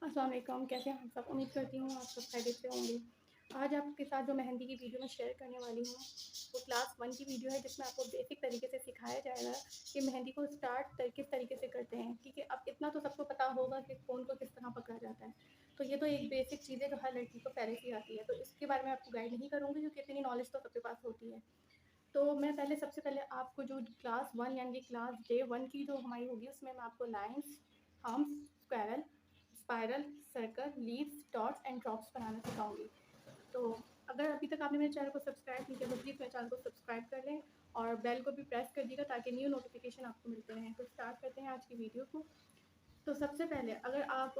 अस्सलाम वालेकुम, कैसे हैं आप सब? उम्मीद करती हूँ आप सब खैरियत से होंगे। आज आपके साथ जो मेहंदी की वीडियो मैं शेयर करने वाली हूँ, वो क्लास 1 की वीडियो है जिसमें आपको बेसिक तरीके से सिखाया जाएगा कि मेहंदी को स्टार्ट किस तरीके से करते हैं। ठीक है, अब इतना तो सबको पता होगा कि फ़ोन को किस तरह पकड़ा जाता है। तो ये तो एक बेसिक चीज़ है जो हर लड़की को पहले से ही आती है, तो इसके बारे में आपको गाइड नहीं करूँगी क्योंकि इतनी नॉलेज तो सबके पास होती है। तो मैं सबसे पहले आपको जो क्लास 1 यानी कि क्लास डे 1 की जो हमारी होगी उसमें मैं आपको lines, hums, squirrel, spiral, circle, leaves, dots and drops बनाना सिखाऊंगी। तो अगर अभी तक आपने मेरे चैनल को सब्सक्राइब नहीं किया तो प्लीज़ मेरे चैनल को सब्सक्राइब कर लें और बेल को भी प्रेस कर दीजिएगा ताकि न्यू नोटिफिकेशन आपको मिलते रहें। तो स्टार्ट करते हैं आज की वीडियो को। तो सबसे पहले अगर आप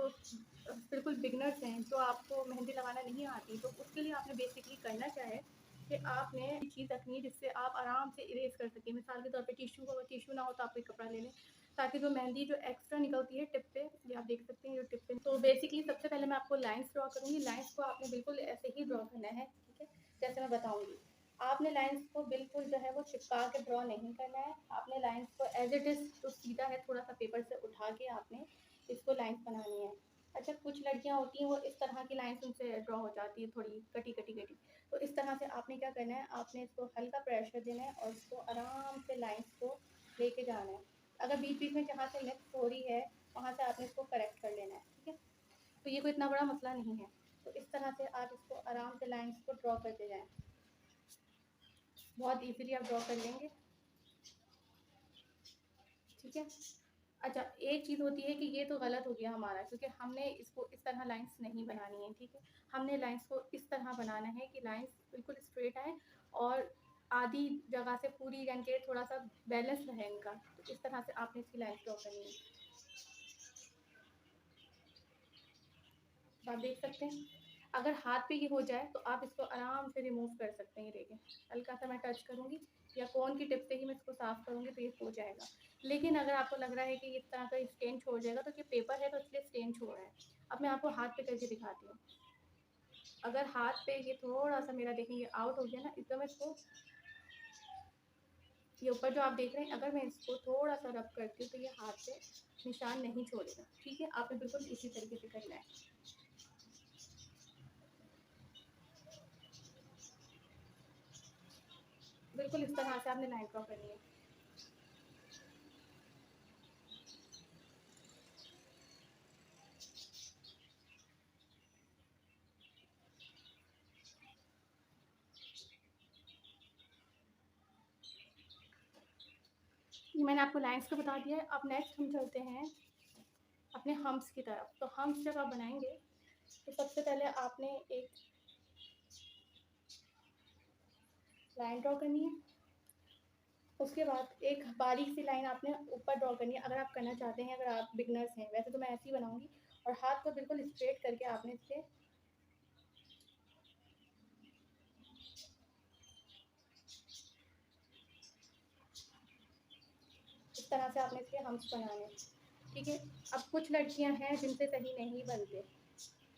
बिल्कुल बिगनर्स हैं जो आपको मेहंदी लगाना नहीं आती, तो उसके लिए आपने बेसिकली करना क्या है कि आपने चीज़ रखनी है जिससे आप आराम से इरेज कर सकें। मिसाल के तौर पे टिश्यू हो, टिश्यू ना हो तो आप एक कपड़ा ले लें ताकि जो मेहंदी जो एक्स्ट्रा निकलती है टिप पे, ये आप देख सकते हैं जो टिप पे। तो बेसिकली सबसे पहले मैं आपको लाइंस ड्रॉ करूँगी। लाइंस को आपने बिल्कुल ऐसे ही ड्रॉ करना है, ठीक है, जैसे मैं बताऊँगी। आपने लाइंस को बिल्कुल जो है वो चिपका के ड्रॉ नहीं करना है। आपने लाइंस को एज इट इज़ जो सीधा है थोड़ा सा पेपर से उठा के आपने इसको लाइंस बनानी है। अच्छा, कुछ लड़कियां होती हैं वो इस तरह की लाइंस उनसे ड्रॉ हो जाती है, थोड़ी कटी कटी कटी। तो इस तरह से आपने क्या करना है, आपने इसको हल्का प्रेशर देना है और इसको आराम से लाइंस को लेके जाना है। अगर बीच बीच में जहाँ से मिक्स हो रही है वहाँ से आपने इसको करेक्ट कर लेना है, ठीक है। तो ये कोई इतना बड़ा मसला नहीं है। तो इस तरह से आप इसको आराम से लाइंस को ड्रॉ करते जाएं, बहुत ईजिली आप ड्रॉ कर लेंगे, ठीक है। अच्छा, एक चीज़ होती है कि ये तो गलत हो गया हमारा क्योंकि हमने इसको इस तरह लाइंस नहीं बनानी है, ठीक है। हमने लाइंस को इस तरह बनाना है कि लाइंस बिल्कुल स्ट्रेट आए और आधी जगह से पूरी यानी कि थोड़ा सा बैलेंस रहे इनका। तो इस तरह से आपने इसकी लाइंस ड्रॉ करनी है, तो आप देख सकते हैं। अगर हाथ पे ये हो जाए तो आप इसको आराम से रिमूव कर सकते हैं। ये देखें, हल्का सा मैं टच करूँगी या फ़ोन की टिप से ही मैं इसको साफ़ करूँगी तो ये हो जाएगा। लेकिन अगर आपको लग रहा है कि इस तरह का स्टेन छोड़ जाएगा तो ये पेपर है तो इसलिए स्टेन छोड़ रहा है। अब मैं आपको हाथ पे करके दिखाती हूँ। अगर हाथ पे ये थोड़ा सा मेरा देखें ये आउट हो गया ना, एकदम इसको, ये ऊपर जो आप देख रहे हैं, अगर मैं इसको थोड़ा सा रब करती हूँ तो ये हाथ पे निशान नहीं छोड़ेगा, ठीक है। आपने बिल्कुल इसी तरीके से करना है, बिल्कुल इस तरह से आपने लाइन ड्रॉ करनी है। ये मैंने आपको लाइंस का बता दिया है। अब नेक्स्ट हम चलते हैं अपने हम्स की तरफ। तो हम्स जब आप बनाएंगे तो सबसे पहले आपने एक लाइन ड्रॉ करनी है। उसके बाद एक बारीक सी लाइन आपने ऊपर ड्रॉ करनी है अगर आप करना चाहते हैं, अगर आप बिगनर्स हैं। वैसे तो मैं ऐसे ही बनाऊंगी। और हाथ को बिल्कुल स्ट्रेट करके आपने इससे इस तरह से आपने इसके हम्स बनाने हैं, ठीक है। अब कुछ लड़कियां हैं जिनसे सही नहीं बनते,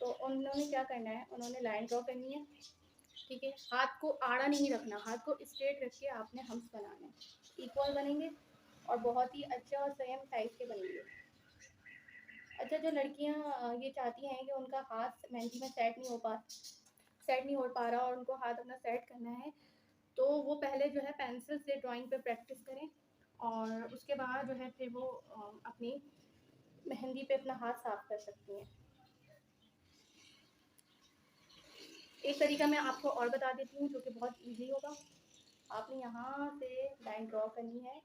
तो उन्होंने क्या करना है, उन्होंने लाइन ड्रॉ करनी है, ठीक है। हाथ को आड़ा नहीं रखना, हाथ को स्ट्रेट रख के आपने हम्स बनाने हैं। इक्वल बनेंगे और बहुत ही अच्छे और सेम साइज के बनेंगे। अच्छा, जो लड़कियां ये चाहती हैं कि उनका हाथ मेहंदी में सेट नहीं हो पा रहा और उनको हाथ अपना सेट करना है, तो वो पहले जो है पेंसिल से ड्राइंग पे प्रैक्टिस करें और उसके बाद जो है फिर वो अपनी मेहंदी पे अपना हाथ साफ कर सकती हैं। एक तरीका मैं आपको और बता देती हूँ जो कि बहुत इजी होगा। आपने यहाँ से लाइन ड्रॉ करनी है।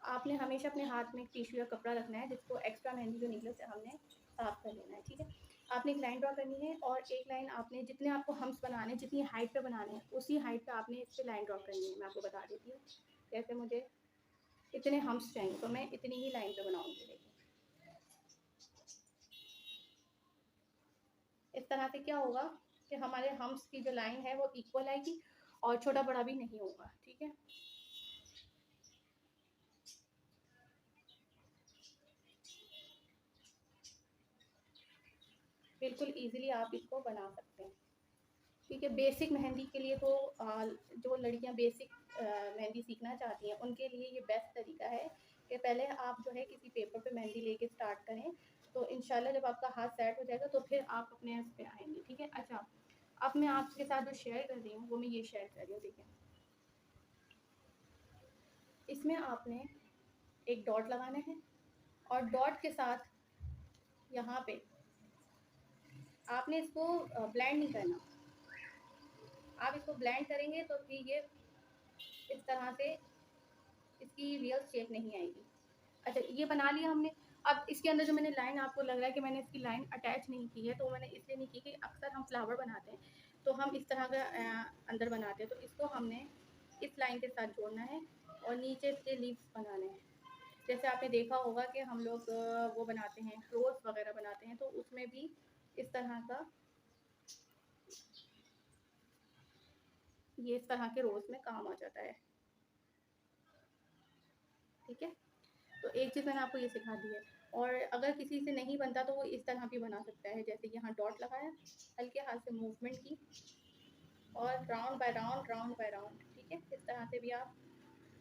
आपने हमेशा अपने हाथ में एक टिश्यू या कपड़ा रखना है जिसको एक्स्ट्रा मेहंदी जो निकले से हमने साफ कर लेना है, ठीक है। आपने एक लाइन ड्रॉ करनी है और एक लाइन आपने जितने आपको हम्स बनाने हैं, जितनी हाइट पे बनाने हैं, उसी हाइट पे आपने इस पे लाइन ड्रॉ करनी है। मैं आपको बता देती हूँ, जैसे मुझे इतने हम्स चाहिए तो मैं इतनी ही लाइन पे बनाऊंगी। देखिए, इस तरह से क्या होगा कि हमारे हम्स की जो लाइन है वो इक्वल आएगी और छोटा बड़ा भी नहीं होगा, ठीक है। बिल्कुल इजीली आप इसको बना सकते हैं, ठीक है। बेसिक मेहंदी के लिए तो जो लड़कियां बेसिक मेहंदी सीखना चाहती हैं उनके लिए ये बेस्ट तरीका है कि पहले आप जो है किसी पेपर पे मेहंदी लेके स्टार्ट करें, तो इंशाल्लाह जब आपका हाथ सेट हो जाएगा तो फिर आप अपने इस पे आएंगे, ठीक है। अच्छा, अब मैं आपके साथ जो शेयर कर रही हूँ वो मैं ये शेयर कर रही हूँ, ठीक है। इसमें आपने एक डॉट लगाना है और डॉट के साथ यहाँ पे आपने इसको ब्लेंड नहीं करना। आप इसको ब्लेंड करेंगे तो फिर ये इस तरह से इसकी रियल शेप नहीं आएगी। अच्छा, ये बना लिया हमने। अब इसके अंदर जो मैंने लाइन, आपको लग रहा है कि मैंने इसकी लाइन अटैच नहीं की है, तो मैंने इसलिए नहीं की कि अक्सर हम फ्लावर बनाते हैं तो हम इस तरह का अंदर बनाते हैं, तो इसको हमने इस लाइन के साथ जोड़ना है और नीचे इसके लीव्स बनाने हैं। जैसे आपने देखा होगा कि हम लोग वो बनाते हैं, रोज़ वगैरह बनाते हैं, तो उसमें भी इस तरह का, ये इस तरह के रोज़ में काम आ जाता है, ठीक है। तो एक चीज़ मैंने आपको ये सिखा दी है। और अगर किसी से नहीं बनता तो वो इस तरह भी बना सकता है, जैसे यहाँ डॉट लगाया, हल्के हाथ से मूवमेंट की और round bye round, round bye round, ठीक है। इस तरह से भी आप,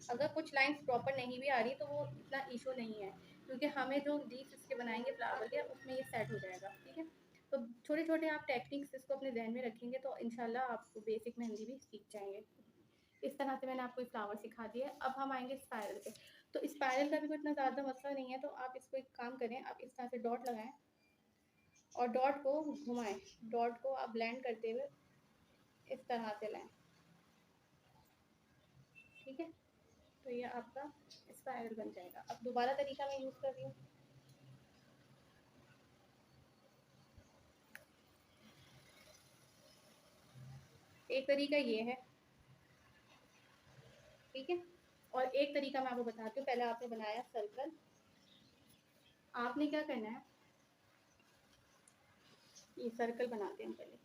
अगर कुछ लाइंस प्रॉपर नहीं भी आ रही तो वो इतना इशू नहीं है, क्योंकि हमें जो लीव्स इसके बनाएंगे फ्लावर के उसमें ये सेट हो जाएगा, ठीक है। तो छोटे छोटे आप टेक्निक्स इसको अपने जहन में रखेंगे तो इंशाल्लाह आप बेसिक मेहंदी भी सीख जाएंगे। इस तरह से मैंने आपको फ्लावर सिखा दिया है। अब हम आएंगे स्पायरल पे। तो स्पायरल का भी कोई इतना ज़्यादा मसला नहीं है, तो आप इसको एक काम करें, आप इस तरह से डॉट लगाएं और डॉट को घुमाएं। डॉट को आप ब्लेंड करते हुए इस तरह से लाएं, ठीक है। तो ये आपका स्पायरल बन जाएगा। अब दोबारा तरीका मैं यूज़ कर रही हूँ। एक तरीका ये है, ठीक है। और एक तरीका मैं आपको बताती हूँ। पहले आपने बनाया सर्कल, आपने क्या करना है, ये सर्कल बनाते हैं पहले।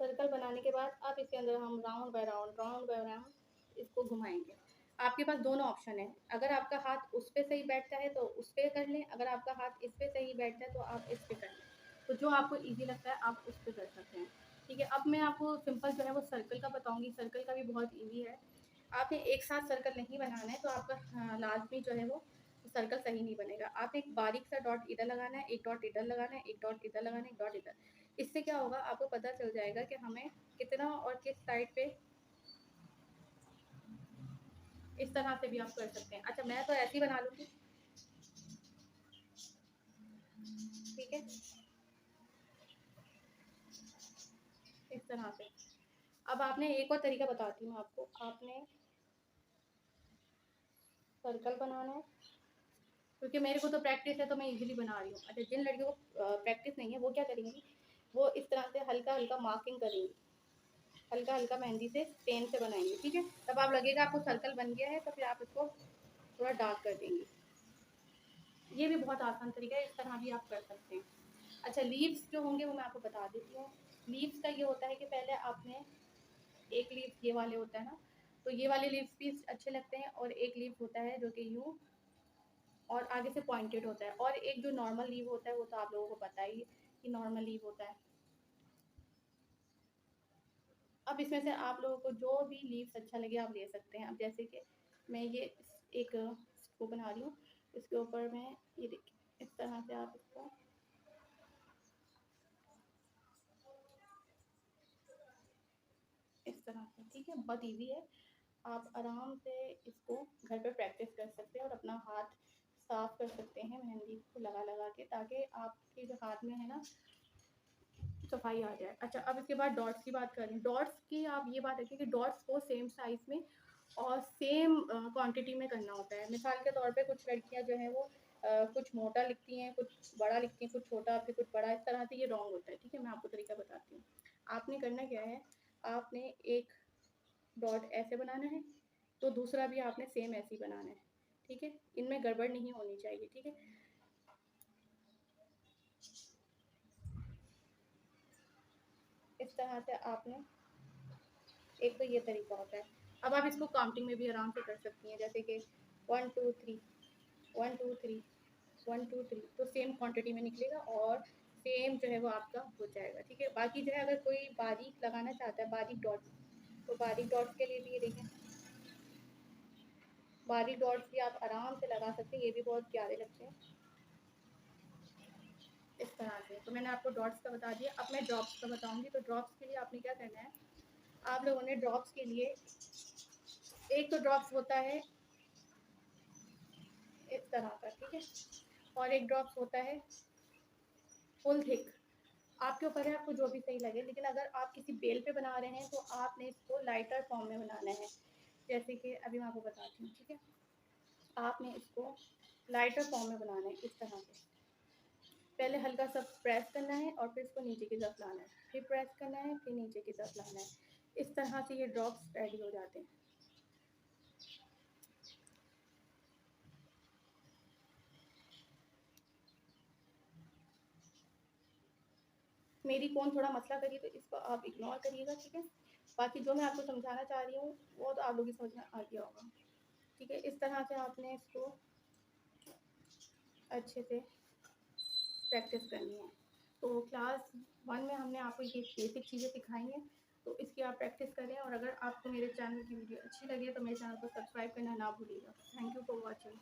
सर्कल बनाने के बाद आप इसके अंदर हम round bye round, round bye round इसको घुमाएंगे। आपके पास दोनों ऑप्शन है, अगर आपका हाथ उस पर सही बैठता है तो उस पर कर लें, अगर आपका हाथ इस पर सही बैठता है तो आप इस पर कर लें। तो जो आपको ईजी लगता है आप उस पर कर सकते हैं, ठीक है। अब मैं आपको सिंपल जो है वो सर्कल का बताऊँगी। सर्कल का भी बहुत ईजी है। आपने एक साथ सर्कल नहीं बनाना है, तो आपका लाजमी जो है वो सर्कल सही नहीं बनेगा। आपने एक बारीक सा डॉट इधर लगाना है, एक डॉट इधर लगाना है, एक डॉट इधर लगाना है, एक डॉट इधर। इससे क्या होगा, आपको पता चल जाएगा कि हमें कितना और किस साइड पे, इस तरह से भी आप कर सकते हैं। अच्छा, मैं तो ऐसे ही बना लूँगी, ठीक है, इस तरह से। अब आपने एक और तरीका बताती हूँ आपको। आपने सर्कल बनाना है, क्योंकि मेरे को तो प्रैक्टिस है तो मैं इजीली बना रही हूँ। अच्छा, जिन लड़कियों को प्रैक्टिस नहीं है वो क्या करेंगी, वो इस तरह से हल्का हल्का मार्किंग करेंगी, हल्का हल्का मेहंदी से पेन से बनाएंगे, ठीक है। तब आप लगेगा आपको सर्कल बन गया है, तो फिर आप इसको थोड़ा डार्क कर देंगे। ये भी बहुत आसान तरीका है, इस तरह भी आप कर सकते हैं। अच्छा, लीव्स जो होंगे वो मैं आपको बता देती हूँ। लीव्स का ये होता है कि पहले आपने एक लीव्स ये वाले होता है ना, तो ये वाले लीव्स भी अच्छे लगते हैं, और एक लीव होता है जो कि यूँ और आगे से पॉइंटेड होता है, और एक जो नॉर्मल लीव होता है वो तो आप लोगों को पता ही है कि नॉर्मल लीव होता है। अब इसमें से आप लोगों को जो भी लीव्स अच्छा लगे आप ले सकते हैं। अब जैसे कि मैं ये एक वो बना रही हूँ, इसके ऊपर मैं ये देखिए इस तरह से आप इसको इस तरह से, ठीक है, बहुत इजी है। आप आराम से इसको घर पे प्रैक्टिस कर सकते हैं और अपना हाथ साफ कर सकते हैं मेहंदी को लगा लगा के, ताकि आपके जो हाथ में है ना सफाई आ जाए। अच्छा, अब इसके बाद डॉट्स की बात करें। डॉट्स की आप ये बात रखिए कि डॉट्स को सेम साइज़ में और सेम क्वांटिटी में करना होता है। मिसाल के तौर पे कुछ लड़कियां जो हैं वो कुछ मोटा लिखती हैं, कुछ बड़ा लिखती हैं, कुछ छोटा फिर कुछ बड़ा, इस तरह से ये रॉन्ग होता है, ठीक है। मैं आपको तरीका बताती हूँ। आपने करना क्या है, आपने एक डॉट ऐसे बनाना है, तो दूसरा भी आपने सेम ऐसे ही बनाना है, ठीक है। इनमें गड़बड़ नहीं होनी चाहिए, ठीक है। इस तरह से आपने, एक तो ये तरीका होता है। अब आप इसको काउंटिंग में भी आराम से कर सकती हैं, जैसे कि 1 2 3, 1 2 3, 1 2 3, तो सेम क्वांटिटी में निकलेगा और सेम जो है वो आपका हो जाएगा, ठीक है। बाकी जो है अगर कोई बारीक लगाना चाहता है, बारीक डॉट्स, तो बारीक डॉट्स के लिए भी ये देखें, बारीक डॉट्स भी आप आराम से लगा सकते हैं, ये भी बहुत प्यारे लगते हैं इस तरह से। तो मैंने आपको डॉट्स का बता दिया, अब मैं ड्रॉप्स का बताऊंगी। तो ड्रॉप्स के लिए आपने क्या करना है, आप लोगों ने ड्रॉप्स के लिए एक तो ड्रॉप्स होता है इस तरह का, ठीक है, और एक ड्रॉप्स होता है फुल थिक। आपके ऊपर है, आपको जो भी सही लगे। लेकिन अगर आप किसी बेल पे बना रहे हैं तो आपने इसको लाइटर फॉर्म में बनाना है। जैसे कि अभी मैं आपको बताती हूँ, ठीक है, आपने इसको लाइटर फॉर्म में बनाना है इस तरह से। पहले हल्का सा प्रेस करना है और फिर इसको नीचे की तरफ लाना है, फिर प्रेस करना है, फिर नीचे की तरफ लाना है। इस तरह से ये ड्रॉप्स रेडी हो जाते हैं। मेरी फ़ोन थोड़ा मसला करी तो इसको आप इग्नोर करिएगा, ठीक है। बाकी जो मैं आपको समझाना चाह रही हूँ वो तो आप लोगों की समझ में आ गया होगा, ठीक है। इस तरह से आपने इसको अच्छे से प्रैक्टिस करनी है। तो क्लास 1 में हमने आपको ये बेसिक चीज़ें सिखाई हैं, तो इसकी आप प्रैक्टिस करें। और अगर आपको मेरे चैनल की वीडियो अच्छी लगे तो मेरे चैनल को सब्सक्राइब करना ना भूलिएगा। Thank you for watching.